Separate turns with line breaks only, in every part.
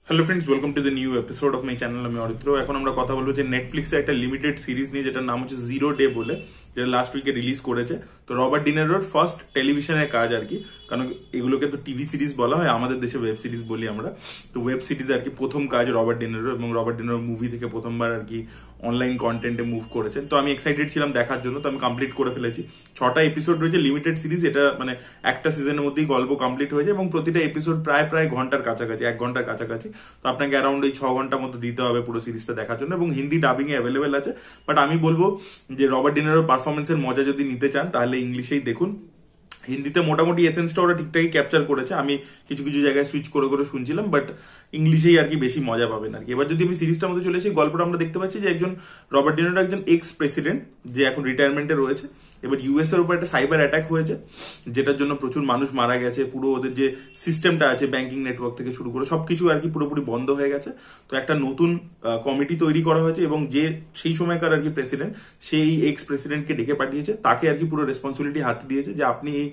Hello friends, welcome to the new episode of my channel. আমি অরিত্র। এখন আমরা কথা বলবো যে নেটফ্লিক্সে একটা লিমিটেড সিরিজ নিয়ে, যেটার নাম হচ্ছে জিরো ডে বলে, যেটা লাস্ট উইকে রিলিজ করেছে। তো রবার্ট ডিনেরোর ফার্স্ট টেলিভিশনের কাজ আর কি, কারণ এগুলোকে তো টিভি সিরিজ বলা হয়, আমাদের দেশে ওয়েব সিরিজ বলি আমরা। তো ওয়েব সিরিজ আর কি প্রথম কাজ রবার্ট ডিনেরো, এবং রবার্ট ডিনেরো মুভি থেকে প্রথমবার আর কি অনলাইন কন্টেন্টে মুভ করেছেন। তো আমি এক্সাইটেড ছিলাম দেখার জন্য, তো আমি কমপ্লিট করে ফেলেছি। 6টা এপিসোড রয়েছে, লিমিটেড সিরিজ। এটা মানে একটা সিজনের মধ্যেই গল্প কমপ্লিট হয়ে যায়, এবং প্রতিটা এপিসোড প্রায় প্রায় ঘন্টার কাছাকাছি, 1 ঘন্টার কাছাকাছি। তো আপনাকে অ্যারাউন্ড ওই 6 ঘন্টার মতো দিতে হবে পুরো সিরিজটা দেখার জন্য, এবং হিন্দি ডাবিং এ অ্যাভেলেবেল আছে। বাট আমি বলবো যে রবার্ট ডিনেরোর পারফরমেন্সের মজা যদি নিতে চান তাহলে ইংলিশেই দেখুন। হিন্দিতে মোটামুটি এসেন্সটা ওরা ঠিকঠাকই ক্যাপচার করেছে। আমি কিছু কিছু জায়গায় সুইচ করে করে শুনছিলাম, বাট ইংলিশেই আর কি বেশি মজা পাবেন আর কি। এবার যদি আমি সিরিজটার মধ্যে চলে আসি, গল্পটা আমরা দেখতে পাচ্ছি যে একজন রবার্ট ডিনেরো একজন এক্স প্রেসিডেন্ট, যে এখন রিটায়ারমেন্টে রয়েছে। এবার ইউএস এর উপর একটা সাইবার অ্যাটাক হয়েছে, যেটার জন্য প্রচুর মানুষ মারা গেছে। পুরো ওদের যে সিস্টেমটা আছে, ব্যাংকিং নেটওয়ার্ক থেকে শুরু করে সবকিছু আর কি পুরোপুরি বন্ধ হয়ে গেছে। তো একটা নতুন কমিটি তৈরি করা হয়েছে, এবং যে সেই সময়কার আর কি প্রেসিডেন্ট, সেই এক্স প্রেসিডেন্টকে ডেকে পাঠিয়েছে, তাকে আর কি পুরো রেসপন্সিবিলিটি হাতে দিয়েছে যে আপনি এই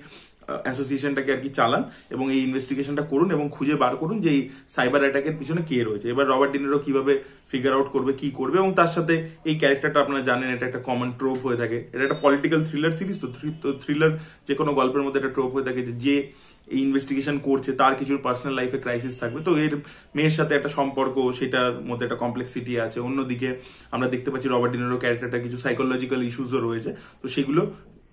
অ্যাসোসিয়েশনটাকে আর কি চালান, এবং এই ইনভেস্টিগেশনটা করুন, এবং খুঁজে বার করুন যে এই সাইবার অ্যাটাকের পিছনে কে রয়েছে। এবার রবার্ট ডিনেরো কিভাবে ফিগার আউট করবে, কি করবে, এবং তার সাথে এই ক্যারেক্টারটা আপনারা জানেন এটা একটা কমন ট্রোপ হয়ে থাকে। এটা একটা পলিটিক্যাল থ্রিলার সিরিজ। তো থ্রিলার যে কোনো গল্পের মধ্যে একটা ট্রোপ হয়ে থাকে যে এই ইনভেস্টিগেশন করছে তার কিছু পার্সোনাল লাইফে ক্রাইসিস থাকবে। তো এর মেয়ের সাথে একটা সম্পর্ক, সেটার মধ্যে একটা কমপ্লেক্সিটি আছে। অন্যদিকে আমরা দেখতে পাচ্ছি রবার্ট ডিনেরো ক্যারেক্টারটা কিছু সাইকোলজিক্যাল ইস্যুসও রয়েছে। তো সেগুলো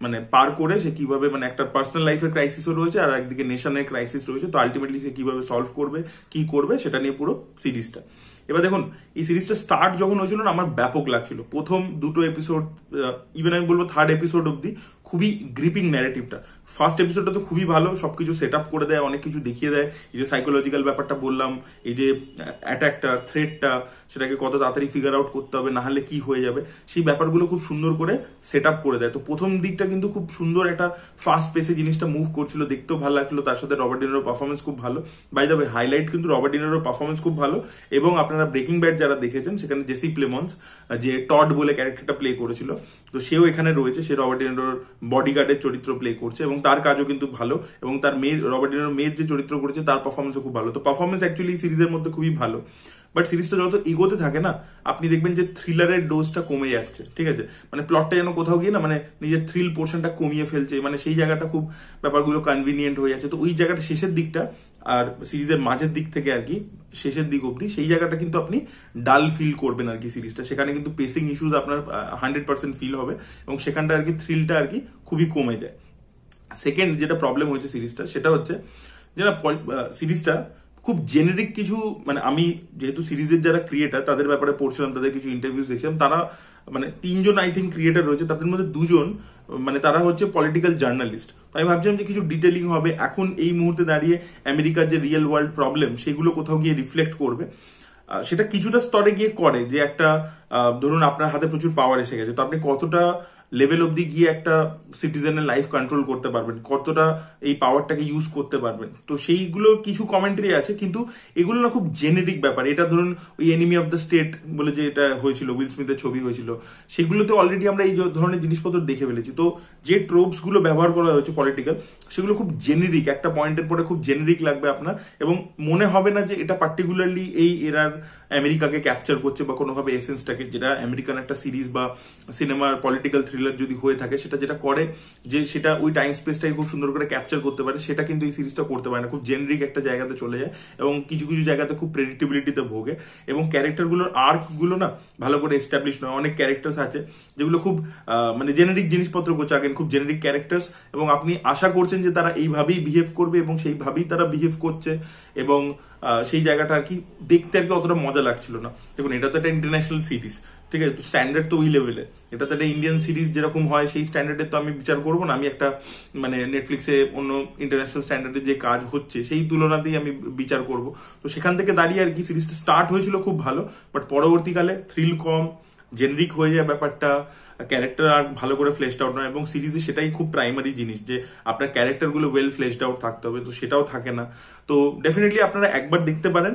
মানে পার করে সে কিভাবে, মানে একটা পার্সোনাল লাইফের ক্রাইসিসও রয়েছে, আর একদিকে নেশনের ক্রাইসিস রয়েছে। তো আলটিমেটলি সে কিভাবে সলভ করবে, কি করবে, সেটা নিয়ে পুরো সিরিজটা। এবার দেখুন, এই সিরিজটা স্টার্ট যখন হয়েছিল না, আমার ব্যাপক লাগছিল। প্রথম দুটো এপিসোড, ইভেন আমি বলবো থার্ড এপিসোড অব্দি খুবই গ্রিপিং ন্যারেটিভটা। ফার্স্ট এপিসোডটা তো খুবই ভালো, সবকিছু সেট আপ করে দেয়, অনেক কিছু দেখিয়ে দেয়। এই যে সাইকোলজিক্যাল ব্যাপারটা বললাম, এই যে অ্যাটাকটা, থ্রেটটা, সেটাকে কত তাড়াতাড়ি ফিগার আউট করতে হবে, না হলে কি হয়ে যাবে, সেই ব্যাপারগুলো খুব সুন্দর করে সেট আপ করে দেয়। তো প্রথম দিকটা কিন্তু খুব সুন্দর, একটা ফাস্ট পেসে জিনিসটা মুভ করছিল, দেখতেও ভালো লাগছিল। তার সাথে রবার্ট ডিনেরোর পারফরমেন্স খুব ভালো। বাই দ্য ওয়ে, হাইলাইট কিন্তু রবার্ট ডিনেরোর পারফরমেন্স খুব ভালো। এবং আপনারা ব্রেকিং ব্যাড যারা দেখেছেন, সেখানে জেসি প্লেমন্স, যে টড বলে ক্যারেক্টারটা প্লে করেছিল, তো সেও এখানে রয়েছে। সে রবার্ট ডিনেরোর বডিগার্ডের চরিত্র প্লে করছে, এবং তার কাজও কিন্তু ভালো। এবং তার মেয়ে, রবার্ট ডিনেরোর মেয়ের যে চরিত্র করেছে, তার পারফরমেন্সও খুব ভালো। তো পারফরমেন্স অ্যাকচুয়ালি সিরিজের মধ্যে খুবই ভালো। বাট সিরিজটা যত এগোতে থাকে না, আপনি দেখবেন যে থ্রিলারের ডোজটা কমে যাচ্ছে। ঠিক আছে, মানে প্লটটা যেন কোথাও গিয়ে না, মানে নিজের থ্রিল পোর্শনটা কমিয়ে ফেলছে, মানে সেই জায়গাটা খুব ব্যাপারগুলো কনভিনিয়েন্ট হয়ে যাচ্ছে। তো ওই জায়গাটা শেষের দিকটা, আর সিরিজের মাঝের দিক থেকে আর কি শেষের দিক অব্দি, সেই জায়গাটা কিন্তু আপনি ডাল ফিল করবেন আর কি সিরিজটা। সেখানে কিন্তু পেসিং ইস্যুস আপনার 100% ফিল হবে, এবং সেখানটা আর কি থ্রিলটা আর কি খুবই কমে যায়। সেকেন্ড যেটা প্রবলেম হয়েছে সিরিজটা, সেটা হচ্ছে যে না, সিরিজটা খুব জেনেরিক কিছু, মানে আমি যেহেতু সিরিজের যারা ক্রিয়েটার তাদের ব্যাপারে পড়ছিলাম, তাদের কিছু ইন্টারভিউজ দেখছিলাম, তারা মানে 3জন আই থিঙ্ক ক্রিয়েটার রয়েছে, তাদের মধ্যে 2জন মানে তারা হচ্ছে পলিটিক্যাল জার্নালিস্ট। তো আমি ভাবছিলাম যে কিছু ডিটেলিং হবে, এখন এই মুহূর্তে দাঁড়িয়ে আমেরিকার যে রিয়েল ওয়ার্ল্ড প্রবলেম, সেগুলো কোথাও গিয়ে রিফ্লেক্ট করবে। সেটা কিছুটা স্তরে গিয়ে করে, যে একটা ধরুন আপনার হাতে প্রচুর পাওয়ার এসে গেছে, তো আপনি কতটা লেভেল অব্দি গিয়ে একটা সিটিজেনের লাইফ কন্ট্রোল করতে পারবেন, কতটা এই পাওয়ারটাকে ইউজ করতে পারবেন। তো সেইগুলো কিছু কমেন্টারি আছে, কিন্তু এগুলো না খুব জেনেরিক ব্যাপার। এটা ধরুন ওই এনিমি অফ দ্য স্টেট বলে যে এটা হয়েছিল, উইল স্মিথের ছবি হয়েছিল, সেগুলোতে অলরেডি আমরা এই ধরনের জিনিসপত্র দেখে ফেলেছি। তো যে ট্রোপস গুলো ব্যবহার করা হয়েছে পলিটিক্যাল, সেগুলো খুব জেনেরিক, একটা পয়েন্টের পরে খুব জেনেরিক লাগবে আপনার, এবং মনে হবে না যে এটা পার্টিকুলারলি এই এরার আমেরিকাকে ক্যাপচার করছে, বা কোনোভাবে এসেন্সটাকে, যেটা আমেরিকান একটা সিরিজ বা সিনেমার পলিটিক্যাল থ্রিলার যদি হয়ে থাকে, সেটা যেটা করে যে সেটা ওই টাইম স্পেসটাকে খুব সুন্দর করে ক্যাপচার করতে পারে, সেটা কিন্তু এই সিরিজটা করতে পারে না। খুব জেনারিক একটা জায়গাতে চলে যায়, এবং কিছু কিছু জায়গাতে খুব প্রেডিক্টেবিলিটিতে ভোগে, এবং ক্যারেক্টারগুলোর আর্ক গুলো না ভালো করে এস্টাবলিশ নয়। অনেক ক্যারেক্টার্স আছে যেগুলো খুব মানে জেনারিক জিনিসপত্র করছে, আগেন খুব জেনারিক ক্যারেক্টার্স, এবং আপনি আশা করছেন যে তারা এইভাবেই বিহেভ করবে, এবং সেইভাবেই তারা বিহেভ করছে, এবং সেই জায়গাটা আর কি দেখতে আর কি অতটা মজা লাগছিল না। দেখুন, এটা তো একটা ইন্টারন্যাশনাল সিরিজ, ঠিক আছে, তো স্ট্যান্ডার্ড তো ওই লেভেলের। এটা তো একটা ইন্ডিয়ান সিরিজ যেরকম হয়, সেই স্ট্যান্ডার্ডের তো আমি বিচার করবো না। আমি একটা মানে নেটফ্লিক্সে অন্য ইন্টারন্যাশনাল স্ট্যান্ডার্ডের যে কাজ হচ্ছে, সেই তুলনাতেই আমি বিচার করব। তো সেখান থেকে দাঁড়িয়ে আর কি সিরিজটা স্টার্ট হয়েছিল খুব ভালো, বাট পরবর্তীকালে থ্রিল কম, জেনারিক হয়ে যায় ব্যাপারটা, ক্যারেক্টার আর ভালো করে ফ্লেশড আউট নয়, এবং সিরিজে সেটাই খুব প্রাইমারি জিনিস, যে আপনার ক্যারেক্টারগুলো ওয়েল ফ্লেশড আউট থাকতে হবে, তো সেটাও থাকে না। তো ডেফিনেটলি আপনারা একবার দেখতে পারেন,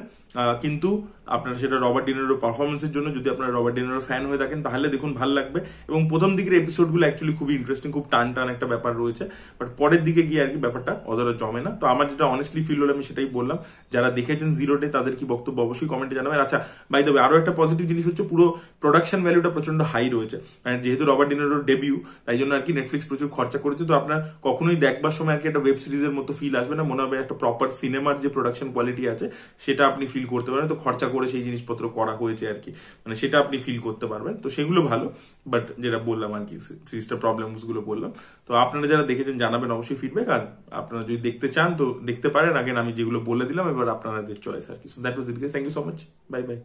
কিন্তু আপনারা সেটা রবার্ট ডিনেরোর পারফরমেন্সের জন্য, যদি আপনারা রবার্ট ডিনেরোর ফ্যান হয়ে থাকেন তাহলে দেখুন ভালো লাগবে। এবং প্রথম দিকের এপিসোডগুলো অ্যাকচুয়ালি খুবই ইন্টারেস্টিং, খুব টান টান একটা ব্যাপার রয়েছে, বাট পরের দিকে গিয়ে আর কি ব্যাপারটা অতটা জমে না। তো আমার যেটা অনেস্টলি ফিল হলো আমি সেটাই বললাম। যারা দেখেছেন জিরো ডে তাদের কি বক্তব্য অবশ্যই কমেন্টে জানাবেন। আচ্ছা বাই দ্য ওয়ে, আরো একটা পজিটিভ জিনিস হচ্ছে পুরো প্রোডাকশন ভ্যালুটা প্রচন্ড হাই রয়েছে, যেহেতু রবার্ট ডিনেরোর ডেবিউ, তাই জন্য আর কি নেটফ্লিক্স প্রচুর খরচা করেছে। তো আপনার কখনোই দেখবার সময় আর কি একটা ওয়েব সিরিজের মতো ফিল আসবে না, মনে হবে একটা প্রপার সিনেমার যে প্রোডাকশন কোয়ালিটি আছে সেটা আপনি ফিল করতে পারেন। তো খরচা করে সেই জিনিসপত্র করা হয়েছে আর কি, মানে সেটা আপনি ফিল করতে পারবেন। তো সেগুলো ভালো, বাট যেটা বললাম আর কি সিরিজটার প্রবলেমস গুলো বললাম। তো আপনারা যারা দেখেছেন জানাবেন অবশ্যই ফিডব্যাক, আর আপনারা যদি দেখতে চান তো দেখতে পারেন। আগেন আমি যেগুলো বলে দিলাম, এবার আপনাদের চয়েস আর কি। So that was it guys, thank you so much, bye by.